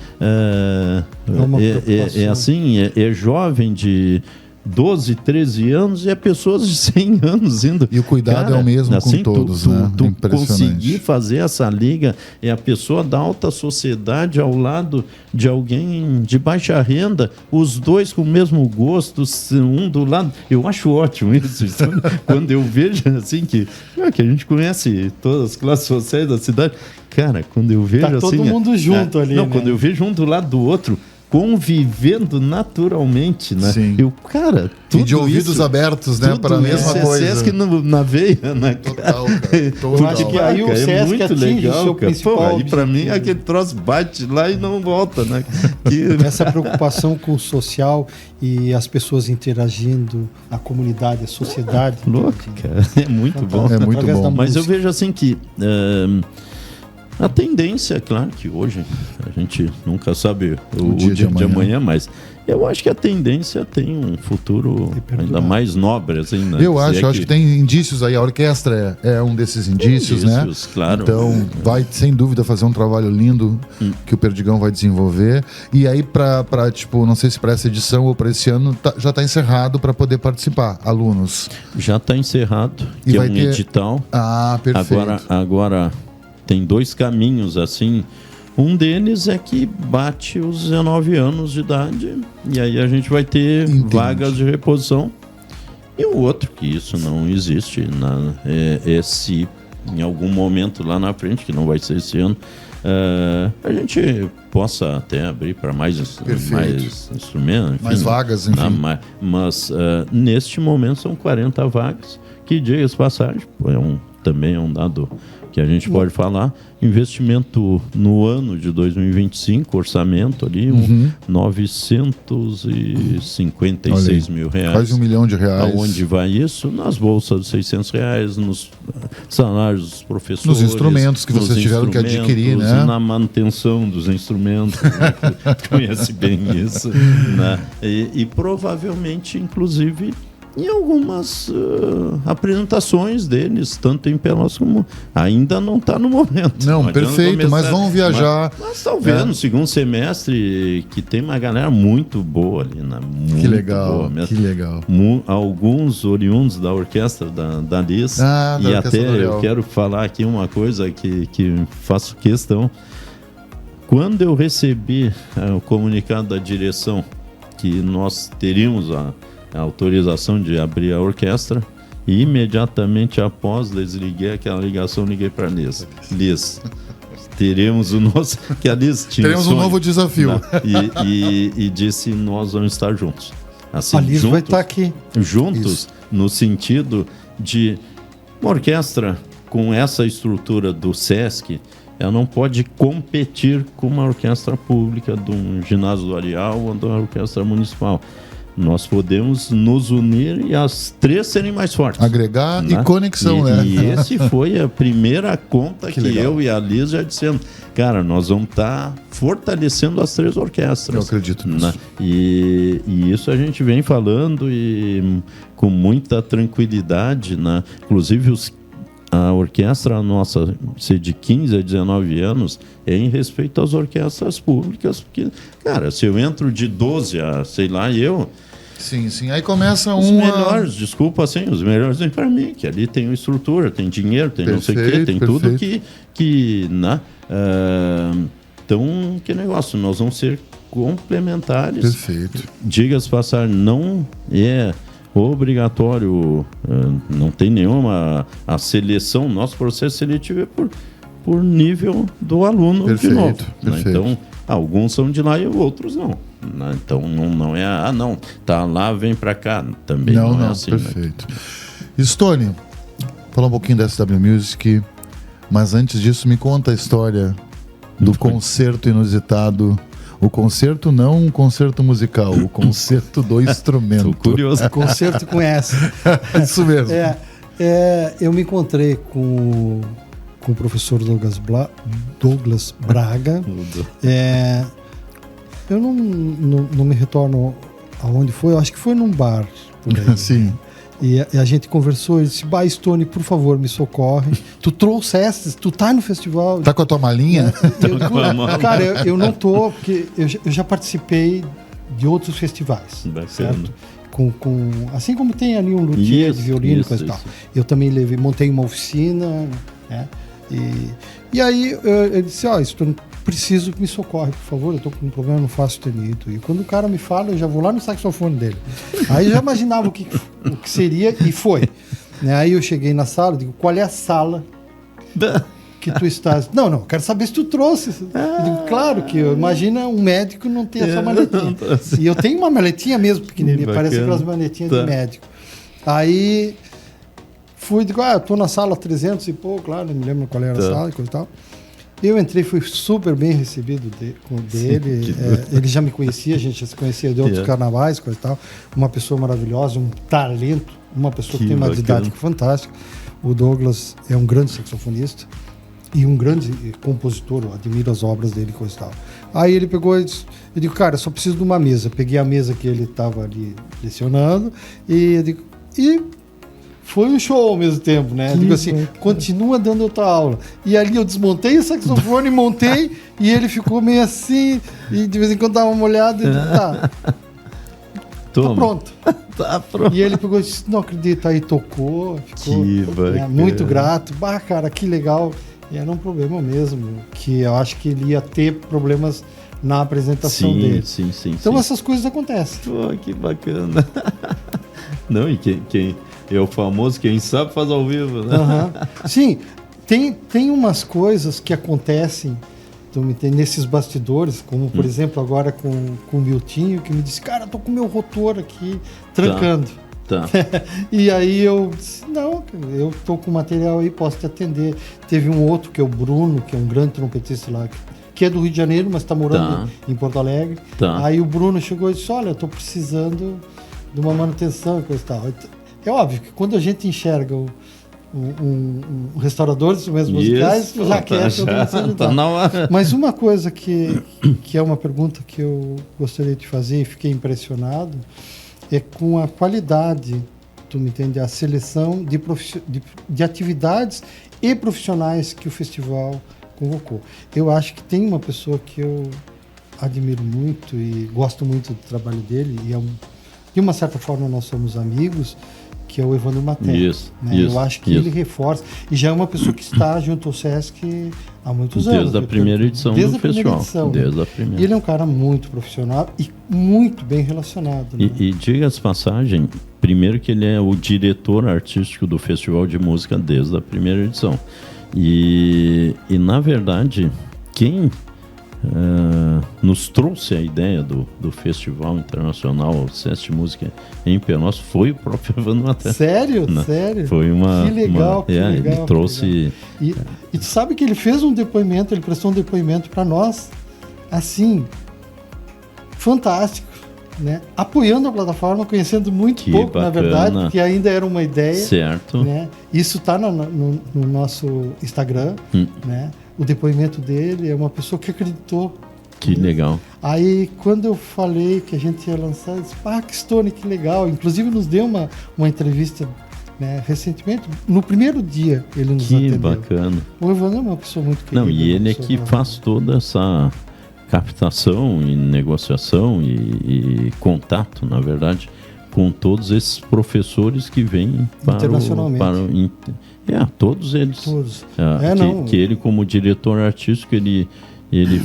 é assim, é jovem de 12, 13 anos e é pessoas de 100 anos indo. E o cuidado é o mesmo assim, com todos, né? Tu conseguir fazer essa liga, é a pessoa da alta sociedade ao lado de alguém de baixa renda, os dois com o mesmo gosto, um do lado. Eu acho ótimo isso. Quando eu vejo assim que a gente conhece todas as classes sociais da cidade, cara, quando eu vejo assim... todo mundo junto ali, né? Quando eu vejo um do lado do outro, convivendo naturalmente, né? Sim. Cara, tudo e de ouvidos isso, abertos, né? Para a mesma coisa. Sesc na veia, né? Total, cara. Eu acho que aí o Sesc muito atinge legal, o seu cara. principal Aí para mim objetivo. aquele troço bate lá e não volta, né? Essa preocupação com o social e as pessoas interagindo, a comunidade, a sociedade. Louco, cara. É muito bom. É muito bom. Mas eu vejo assim que a tendência, é claro que hoje a gente nunca sabe o dia de amanhã, mas eu acho que a tendência tem um futuro ainda mais nobre, assim, né? Eu acho que tem indícios aí. A orquestra é um desses indícios, né? Claro. Então vai, sem dúvida, fazer um trabalho lindo que o Perdigão vai desenvolver. E aí, tipo, não sei se para essa edição ou para esse ano, já está encerrado para poder participar, alunos. Já está encerrado, E que é vai um ter... edital. Perfeito. Agora tem 2 caminhos, assim. Um deles é que bate os 19 anos de idade e aí a gente vai ter vagas de reposição. E o outro, que isso não existe, se em algum momento lá na frente, que não vai ser esse ano, a gente possa até abrir para mais instrumentos. Enfim, mais vagas, enfim. Mas neste momento são 40 vagas, que, diga-se passagem, também é um dado que a gente pode falar. Investimento no ano de 2025, orçamento ali, 956 mil reais. Quase R$1 milhão. Aonde vai isso? Nas bolsas de R$600, nos salários dos professores. Nos instrumentos que vocês tiveram que adquirir, né? Na manutenção dos instrumentos, né? Tu conhece bem isso, né? E provavelmente, inclusive, em algumas apresentações deles, tanto em Pelotas como... Ainda não está no momento. Não, perfeito, mas vão viajar. Mas talvez no segundo semestre, que tem uma galera muito boa ali, né? Muito que legal, boa mesmo. que legal. Alguns oriundos da orquestra da Liz. E até eu quero falar aqui uma coisa que faço questão. Quando eu recebi o comunicado da direção que nós teríamos a autorização de abrir a orquestra, e imediatamente após desliguei aquela ligação, liguei para a Liz. Teremos o nosso... Que a Liz tinha teremos um novo desafio. Né? E disse, nós vamos estar juntos. Assim, a Liz vai estar aqui. Juntos, Isso. no sentido de uma orquestra com essa estrutura do Sesc, ela não pode competir com uma orquestra pública de um ginásio do Areal ou de uma orquestra municipal. nós podemos nos unir e as três serem mais fortes. Agregar e conexão, né? E esse foi a primeira conta que legal. eu e a Liz já dissemos. Cara, nós vamos estar fortalecendo as três orquestras. Eu acredito nisso. Né? E isso a gente vem falando e com muita tranquilidade, né? Inclusive a orquestra nossa, ser de 15 a 19 anos, é em respeito às orquestras públicas, porque, cara, se eu entro de 12 a, sei lá, Sim, sim. Aí começa os melhores, desculpa, assim, os melhores vêm para mim, que ali tem estrutura, tem dinheiro, tem não sei o quê, tem tudo que né? Então, que negócio, nós vamos ser complementares. Perfeito. Diga-se passar, não é obrigatório, não tem nenhuma a seleção, nosso processo seletivo é por nível do aluno de novo. Né? Então, alguns são de lá e outros não. Né? Então, não é, não, tá lá, vem para cá. Também não é assim. Perfeito. Né? Stone, falar um pouquinho da SW Music, mas antes disso, me conta a história do concerto inusitado. O concerto não um concerto musical, o concerto do instrumento. Tô curioso. Concerto com S. Isso mesmo. Eu me encontrei com o professor Douglas Braga. Eu não me retorno aonde foi, eu acho que foi num bar. Por aí. Sim. E a gente conversou, ele disse, Stone, por favor, me socorre. Tu trouxeste, tu tá no festival. Tá com a tua malinha? Cara, eu não tô, porque eu já participei de outros festivais. Certo? Assim como tem ali um luthier de violino e coisa e tal. Eu também montei uma oficina, né? E aí eu disse, Stone, preciso que me socorre, por favor, eu tô com um problema, não faço tenido. E quando o cara me fala, eu já vou lá no saxofone dele. Aí eu já imaginava o que seria e foi. Né? Aí eu cheguei na sala, digo, qual é a sala que tu estás? Não, quero saber se tu trouxe. Eu digo, claro que imagina um médico não ter essa maletinha. E eu tenho uma maletinha mesmo pequenininha, parece aquelas maletinhas de médico. Aí fui, digo, eu tô na sala 300 e pouco, claro, não me lembro qual era a sala e coisa e tal. Eu entrei, fui super bem recebido com dele. Ele já me conhecia, a gente já se conhecia de outros carnavais, coisa e tal. Uma pessoa maravilhosa, um talento, uma pessoa que tem uma didática fantástica. O Douglas é um grande saxofonista e um grande compositor, eu admiro as obras dele, coisa e tal. Aí ele pegou e disse, eu digo, cara, eu só preciso de uma mesa. Peguei a mesa que ele estava ali lecionando e foi um show ao mesmo tempo, né? Digo assim, continua dando outra aula. E ali eu desmontei o saxofone, montei, e ele ficou meio assim, e de vez em quando dava uma olhada e tá pronto. Tá pronto. E ele pegou e disse, não acredito, aí tocou, ficou muito grato. Cara, que legal. E era um problema mesmo, que eu acho que ele ia ter problemas na apresentação dele. Sim. Então essas coisas acontecem. Pô, que bacana. Não, e quem é o famoso, quem sabe faz ao vivo, né? Sim, tem umas coisas que acontecem nesses bastidores, como por exemplo agora com o Miltinho, que me disse, cara, tô com o meu rotor aqui trancando. Tá. E aí eu disse, não, eu tô com material aí, posso te atender. Teve um outro, que é o Bruno, que é um grande trompetista lá, que é do Rio de Janeiro, mas está morando em Porto Alegre. Aí o Bruno chegou e disse, olha, eu tô precisando de uma manutenção e coisa e tal. É óbvio que quando a gente enxerga um restaurador de instrumentos musicais, já quer tá na hora. Mas uma coisa que é uma pergunta que eu gostaria de fazer e fiquei impressionado é com a qualidade, tu me entende, a seleção de atividades e profissionais que o festival convocou. Eu acho que tem uma pessoa que eu admiro muito e gosto muito do trabalho dele, e de uma certa forma nós somos amigos, que é o Evandro Maté. Eu acho que ele reforça, e já é uma pessoa que está junto ao Sesc há muitos anos. Desde a primeira edição do festival. Desde a primeira. E ele é um cara muito profissional e muito bem relacionado. Né? E diga-se passagem, primeiro que ele é o diretor artístico do Festival de Música desde a primeira edição. E na verdade, quem nos trouxe a ideia do Festival Internacional Sesc Música em Pelotas foi o próprio Evandro Maté. Sério? Sério? Foi que legal, que legal. Ele trouxe... E tu sabe que ele fez um depoimento, ele prestou um depoimento para nós, assim, fantástico. né, apoiando a plataforma, conhecendo muito Que pouco, na bacana. verdade, porque ainda era uma ideia. Certo. Né? Isso está no nosso Instagram, né? O depoimento dele é uma pessoa que acreditou. Que legal. Aí, quando eu falei que a gente ia lançar, ele disse, que Stone, que legal. Inclusive, nos deu uma entrevista, né, recentemente. No primeiro dia, ele nos Que atendeu. bacana. O Evandro é uma pessoa muito querida. Não, e ele é uma pessoa que faz toda essa captação e negociação e contato, na verdade, com todos esses professores que vêm para Internacionalmente. todos eles. Todos. Que ele, como diretor artístico, ele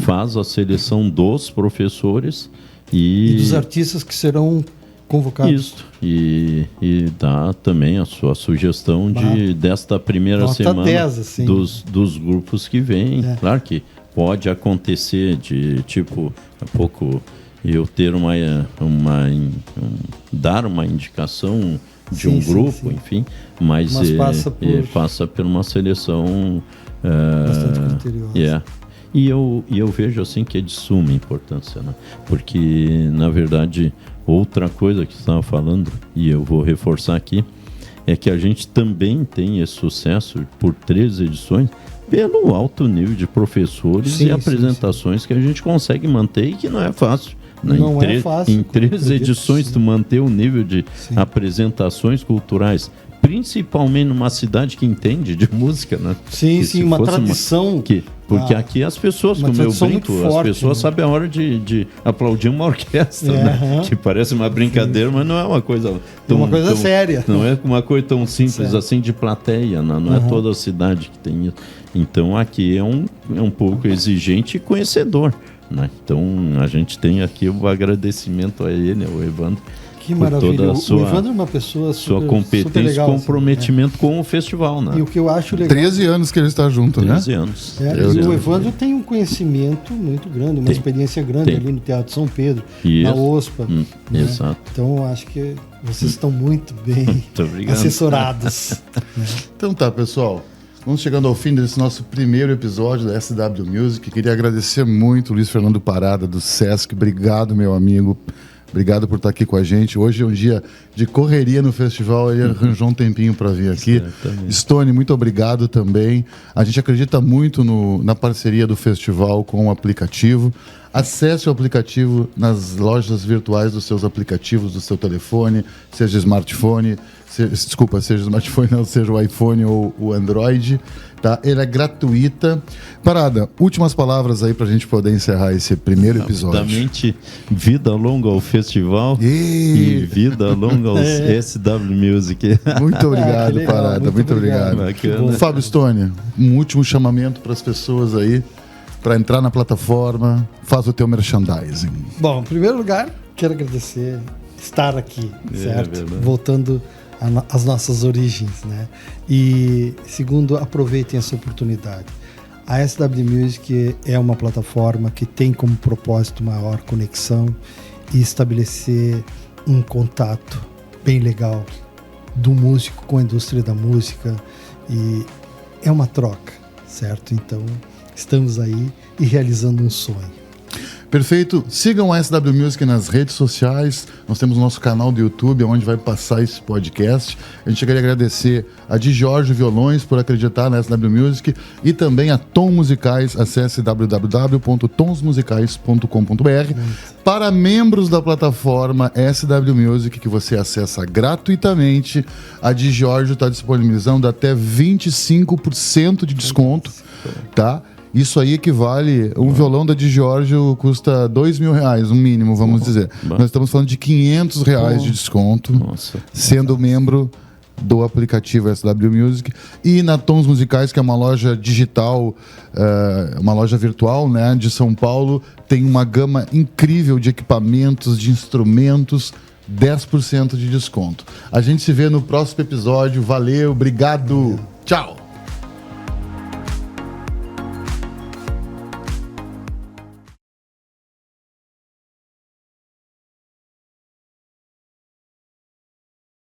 faz a seleção dos professores E dos artistas que serão convocados. Isso. E dá também a sua sugestão desta primeira Nota semana 10, assim. dos grupos que vêm. É. Claro que pode acontecer de, tipo, há pouco eu ter dar uma indicação de um grupo, enfim, mas passa por uma seleção bastante criteriosa. E eu vejo assim que é de suma importância, né? Porque, na verdade, outra coisa que você estava falando, e eu vou reforçar aqui, é que a gente também tem esse sucesso por 3 edições pelo alto nível de professores e apresentações que a gente consegue manter e que não é fácil. Né? Não é fácil. Em 3 edições, tu manter o nível de apresentações culturais, principalmente numa cidade que entende de música, né? Sim, uma tradição. Porque aqui as pessoas, como eu brinco, as pessoas sabem a hora de aplaudir uma orquestra, né? Que parece uma brincadeira, mas não é uma coisa tão séria. Não é uma coisa tão simples assim de plateia, não é toda a cidade que tem isso. Então aqui é um pouco exigente e conhecedor, né? Então a gente tem aqui o agradecimento a ele, ao Evandro. Que maravilha. Toda O Evandro é uma pessoa sua competência e comprometimento com o festival, né? E o que eu acho legal... 13 anos que ele está junto, 13 anos. O Evandro tem um conhecimento muito grande, uma experiência grande ali no Teatro São Pedro, na OSPA. Né? Exato. Então, eu acho que vocês estão muito bem assessorados. Então tá, pessoal. Vamos chegando ao fim desse nosso primeiro episódio da SW Music. Queria agradecer muito o Luiz Fernando Parada, do Sesc. Obrigado, meu amigo. Obrigado por estar aqui com a gente. Hoje é um dia de correria no festival, ele arranjou um tempinho para vir aqui. Stone, muito obrigado também. A gente acredita muito na parceria do festival com o aplicativo. Acesse o aplicativo nas lojas virtuais dos seus aplicativos, do seu telefone, seja smartphone, seja smartphone, não, seja o iPhone ou o Android. Tá? Ele é gratuita. Parada, últimas palavras aí pra gente poder encerrar esse primeiro episódio. Rapidamente, vida longa ao festival e vida longa ao SW Music. Muito obrigado, legal, Parada. Muito obrigado. Fábio Stone, um último chamamento para as pessoas aí, para entrar na plataforma, faz o teu merchandising. Bom, em primeiro lugar, quero agradecer estar aqui, certo? Voltando às nossas origens, né? E segundo, aproveitem essa oportunidade. A SW Music é uma plataforma que tem como propósito maior conexão e estabelecer um contato bem legal do músico com a indústria da música, e é uma troca, certo? Então, estamos aí e realizando um sonho. Perfeito. Sigam a SW Music nas redes sociais. Nós temos o nosso canal do YouTube, onde vai passar esse podcast. A gente queria agradecer a Di Giorgio Violões por acreditar na SW Music e também a Tom Musicais. Acesse www.tonsmusicais.com.br. Para membros da plataforma SW Music, que você acessa gratuitamente, a Di Giorgio está disponibilizando até 25% de desconto, tá? Isso aí equivale, um violão da Di Giorgio custa R$2.000, um mínimo, vamos dizer. Nós estamos falando de R$500 de desconto, sendo membro do aplicativo SW Music. E na Tons Musicais, que é uma loja digital, uma loja virtual, né, de São Paulo, tem uma gama incrível de equipamentos, de instrumentos, 10% de desconto. A gente se vê no próximo episódio. Valeu, obrigado. Tchau.